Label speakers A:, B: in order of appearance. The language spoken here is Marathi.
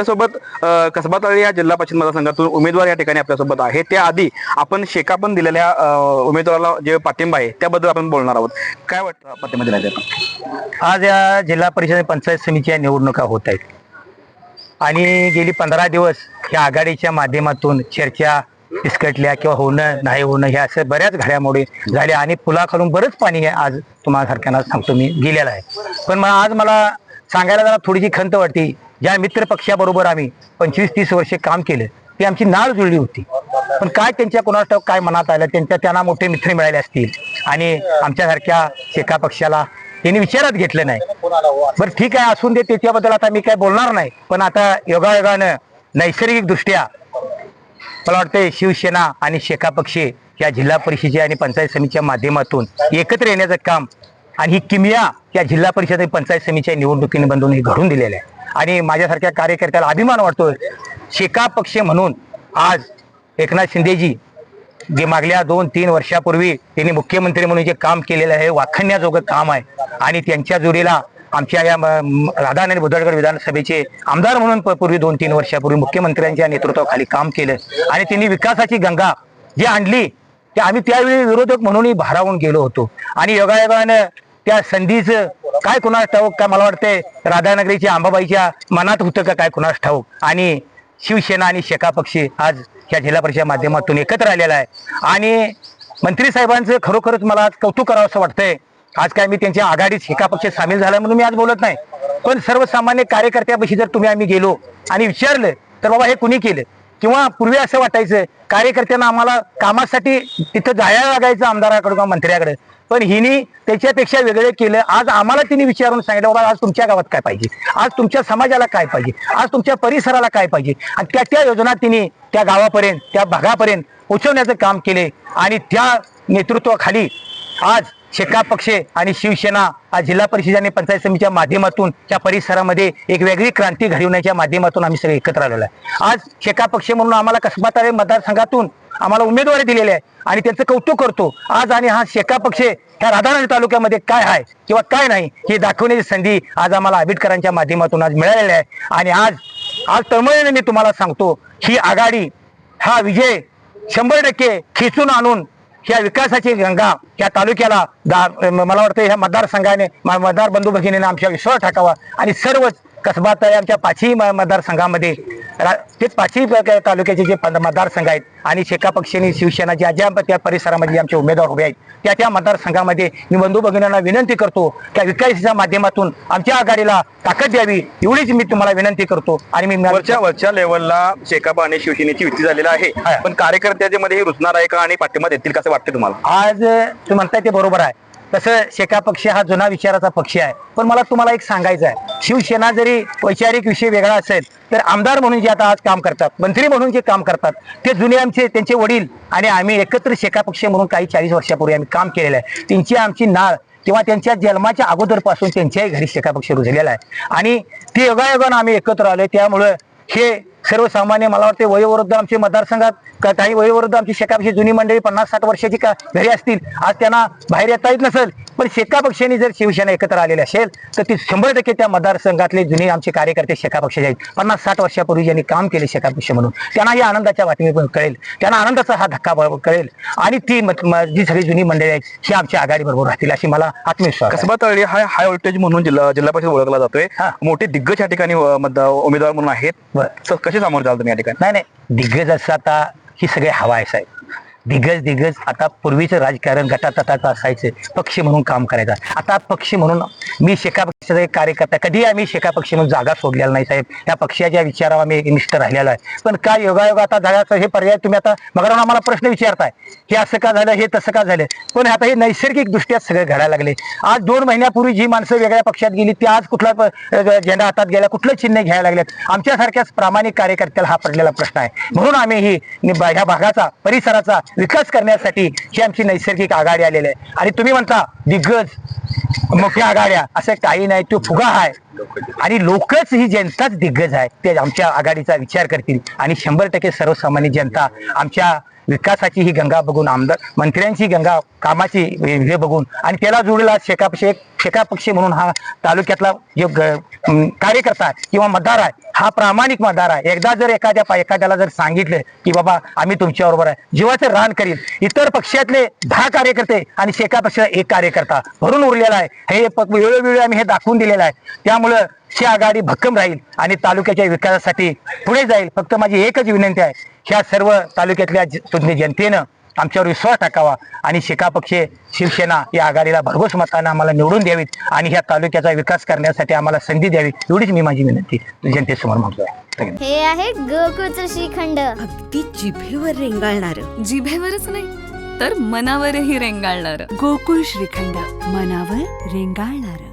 A: सोबत कसबा तळी या जिल्हा परिषद मतदारसंघातून उमेदवार या ठिकाणी आपल्यासोबत आहे. त्याआधी आपण शेकापन दिलेल्या उमेदवाराला जे पाठिंबा आहे त्याबद्दल आपण बोलणार आहोत. काय वाटतं पाठिंबा दिला?
B: आज या जिल्हा परिषद पंचायत समितीच्या निवडणुका होत आहेत आणि गेली 15 दिवस या आघाडीच्या माध्यमातून चर्चा फिसकटल्या किंवा होणं नाही होणं ह्या अशा बऱ्याच घडामोडी झाल्या आणि पुलाखालून बरंच पाणी आज तुम्हाला सारख्यांना सांगतो मी गेलेलं आहे. पण आज मला सांगायला जरा थोडीशी खंत वाटते. ज्या मित्र पक्षाबरोबर आम्ही 25-30 वर्षे काम केलं ती आमची नाळ जुळली होती, पण काय त्यांच्या कोणाला काय मनात आलं, त्यांना मोठे मित्र मिळाले असतील आणि आमच्यासारख्या शेका पक्षाला त्यांनी विचारात घेतलं नाही. बरं ठीक आहे, असून दे, त्याच्याबद्दल आता मी काय बोलणार नाही. पण आता योगायोगानं नैसर्गिक दृष्ट्या मला वाटतं शिवसेना आणि शेका पक्ष या जिल्हा परिषदेच्या आणि पंचायत समितीच्या माध्यमातून एकत्र येण्याचं काम आणि ही किमया या जिल्हा परिषद आणि पंचायत समितीच्या निवडणुकीने बंधून हे घडून दिलेलं आहे. आणि माझ्यासारख्या कार्यकर्त्याला अभिमान वाटतोय. शेका पक्ष म्हणून आज एकनाथ शिंदेजी जे मागल्या 2-3 वर्षापूर्वी त्यांनी मुख्यमंत्री म्हणून जे काम केलेलं आहे वाखण्याजोगं काम आहे आणि त्यांच्या जोडीला आमच्या या राधानगरी बुदळगड विधानसभेचे आमदार म्हणून पूर्वी 2-3 वर्षापूर्वी मुख्यमंत्र्यांच्या नेतृत्वाखाली काम केलं आणि त्यांनी विकासाची गंगा जी आणली ते आम्ही त्यावेळी विरोधक म्हणूनही भारावून गेलो होतो. आणि योगायोगानं त्या संधीचं काय कुणास ठाऊक, काय मला वाटतंय राधानगरीच्या अंबाबाईच्या मनात होतं का काय कुणास ठाऊक. आणि शिवसेना आणि शेका पक्ष आज या जिल्हा परिषद माध्यमातून एकत्र आलेला आहे आणि मंत्री साहेबांचं खरोखरच मला आज कौतुक करावं असं वाटतंय. आज काय मी त्यांच्या आघाडीत शेका पक्ष सामील झाला म्हणून मी आज बोलत नाही, पण सर्वसामान्य कार्यकर्त्यापाशी जर तुम्ही आम्ही गेलो आणि विचारलं तर बाबा हे कुणी केलं, किंवा पूर्वी असं वाटायचं कार्यकर्त्यांना आम्हाला कामासाठी तिथं जायला लागायचं आमदाराकडे किंवा मंत्र्याकडे, पण हिनी त्याच्यापेक्षा वेगळे केलं. आज आम्हाला तिने विचारून सांगितलं बाबा आज तुमच्या गावात काय पाहिजे, आज तुमच्या समाजाला काय पाहिजे, आज तुमच्या परिसराला काय पाहिजे आणि त्या योजना तिने त्या गावापर्यंत त्या भागापर्यंत पोहोचवण्याचं काम केले. आणि त्या नेतृत्वाखाली आज शेका पक्ष आणि शिवसेना आज जिल्हा परिषद आणि पंचायत समितीच्या माध्यमातून त्या परिसरामध्ये एक वेगळी क्रांती घडवण्याच्या माध्यमातून आम्ही सगळे एकत्र आलेलो आहे. आज शेका पक्ष म्हणून आम्हाला कसबा तळे मतदारसंघातून आम्हाला उमेदवारी दिलेली आहे आणि त्यांचं कौतुक करतो आज. आणि हा शेका पक्ष ह्या राधानगरी तालुक्यामध्ये काय आहे किंवा काय नाही हे दाखवण्याची संधी आज आम्हाला आंबेडकरांच्या माध्यमातून आज मिळालेली आहे. आणि आज तळमळीने मी तुम्हाला सांगतो, ही आघाडी हा विजय 100% खेचून आणून ह्या विकासाची गंगा ह्या तालुक्याला मला वाटतं ह्या मतदारसंघाने मतदार बंधू भगिनीने आमच्या विश्वास टाकावा आणि सर्वच कसबा तळे आमच्या 5ही मतदारसंघामध्ये तेच 5ही तालुक्याचे जे मतदारसंघ आहेत आणि शेका पक्षाने शिवसेना ज्या त्या परिसरामध्ये आमचे उमेदवार उभे आहेत त्या मतदारसंघामध्ये मी बंधू भगिनींना विनंती करतो त्या विकासाच्या माध्यमातून आमच्या आघाडीला ताकद द्यावी एवढीच मी तुम्हाला विनंती करतो. आणि मी
A: वरच्या लेवलला शेकाप आणि शिवसेनेची युती झालेली आहे, पण कार्यकर्त्याच्या मध्ये रुजणार आहे का आणि पाठिंबा देतील कसं वाटतं तुम्हाला?
B: आज तुम्ही म्हणताय ते बरोबर आहे, तसं शेका पक्ष हा जुना विचाराचा पक्ष आहे. पण मला तुम्हाला एक सांगायचं आहे, शिवसेना जरी वैचारिक विषय वेगळा असेल तर आमदार म्हणून जे आता आज काम करतात, मंत्री म्हणून जे काम करतात ते जुने आमचे त्यांचे वडील आणि आम्ही एकत्र शेका पक्ष म्हणून काही 40 वर्षापूर्वी आम्ही काम केलेलं आहे. त्यांची आमची नाळ किंवा त्यांच्या जन्माच्या अगोदरपासून त्यांच्याही घरी शेका पक्ष रुजलेला आहे आणि ते योगायोगानं आम्ही एकत्र आलोय. त्यामुळं हे सर्वसामान्य मला वाटते वयोवृद्ध आमचे मतदारसंघात काही वयोवृद्ध आमची शेका पक्ष जुनी मंडळी 50-60 वर्षाची का घरी असतील, आज त्यांना बाहेर येता येत नसेल, पण शेका पक्षाने जर शिवसेना एकत्र आलेली असेल तर ती 100% त्या मतदारसंघातले जुने आमचे कार्यकर्ते शेका पक्षाचे आहेत. 50-60 वर्षापूर्वी ज्यांनी काम केले शेका पक्ष म्हणून त्यांनाही आनंदाच्या बातमी पण कळेल, त्यांना आनंदाचा हा धक्का कळेल आणि ती जी सगळी जुनी मंडळी आहेत ही आमच्या आघाडी बरोबर राहतील अशी मला आत्मविश्वास.
A: कसबा तळे हा हाय व्होल्टेज म्हणून जिल्हा परिषद ओळखला जातोय. मोठे दिग्गज या ठिकाणी उमेदवार म्हणून आहेत, कसे समोर जाल तुम्ही या ठिकाणी?
B: नाही दिग्गज असं आता ही सगळे हवा आहे साहेब. दिग्गज आता पूर्वीचं राजकारण गटातटाचं असायचं, पक्ष म्हणून काम करायचं. आता पक्ष म्हणून मी शेका पक्षाचा एक कार्यकर्ता, कधी आम्ही शेका पक्ष म्हणून जागा सोडलेला नाही साहेब. त्या पक्षाच्या विचारावर आम्ही निष्ठ राहिलेला आहे. पण काय योगायोग आता जागाचं हे पर्याय तुम्ही आता मग आम्हाला प्रश्न विचारताय हे असं का झालं हे तसं का झालं, पण आता हे नैसर्गिक दृष्ट्या सगळं घडायला लागले. आज 2 महिन्यापूर्वी जी माणसं वेगळ्या पक्षात गेली ती आज कुठला झेंडा हातात गेला, कुठलं चिन्ह घ्यायला लागलेत. आमच्यासारख्याच प्रामाणिक कार्यकर्त्याला हा पडलेला प्रश्न आहे. म्हणून आम्ही ह्या भागाचा परिसराचा विकास करण्यासाठी ही आमची नैसर्गिक आघाडी आलेली आहे. आणि तुम्ही म्हणता दिग्गज मोठ्या आघाड्या, असं काही नाही, तो फुगा आहे आणि लोकच ही जनताच दिग्गज आहे. ते आमच्या आघाडीचा विचार करतील आणि 100% सर्वसामान्य जनता आमच्या विकासाची ही गंगा बघून, आमदार मंत्र्यांची गंगा कामाची हे बघून आणि त्याला जोडलेला शेका पक्ष एक शेका पक्ष म्हणून हा तालुक्यातला जो कार्यकर्ता किंवा मतदार आहे हा प्रामाणिक मतदार आहे. एकदा जर एखाद्याला जर सांगितलं की बाबा आम्ही तुमच्याबरोबर आहे, जीवाचं रान करील. इतर पक्षातले 10 कार्यकर्ते आणि शेका पक्षाचा 1 कार्यकर्ता भरून उरलेला आहे. हे वेळोवेळी आम्ही हे दाखवून दिलेलं आहे. त्यामुळं ही आघाडी भक्कम राहील आणि तालुक्याच्या विकासासाठी पुढे जाईल. फक्त माझी एकच विनंती आहे, ह्या सर्व तालुक्यातल्या जनतेनं आमच्यावर विश्वास टाकावा आणि शेका पक्ष शिवसेना या आघाडीला भरघोस मतानं आम्हाला निवडून द्यावीत आणि ह्या तालुक्याचा विकास करण्यासाठी आम्हाला संधी द्यावी, एवढीच मी माझी विनंती जनतेसमोर मागतोय.
C: हे आहे गोकुळचं श्रीखंड.
D: अगदी जिभेवर रेंगाळणार.
E: जिभेवरच नाही तर मनावरही रेंगाळणार.
D: गोकुळ श्रीखंड, मनावर रेंगाळणार.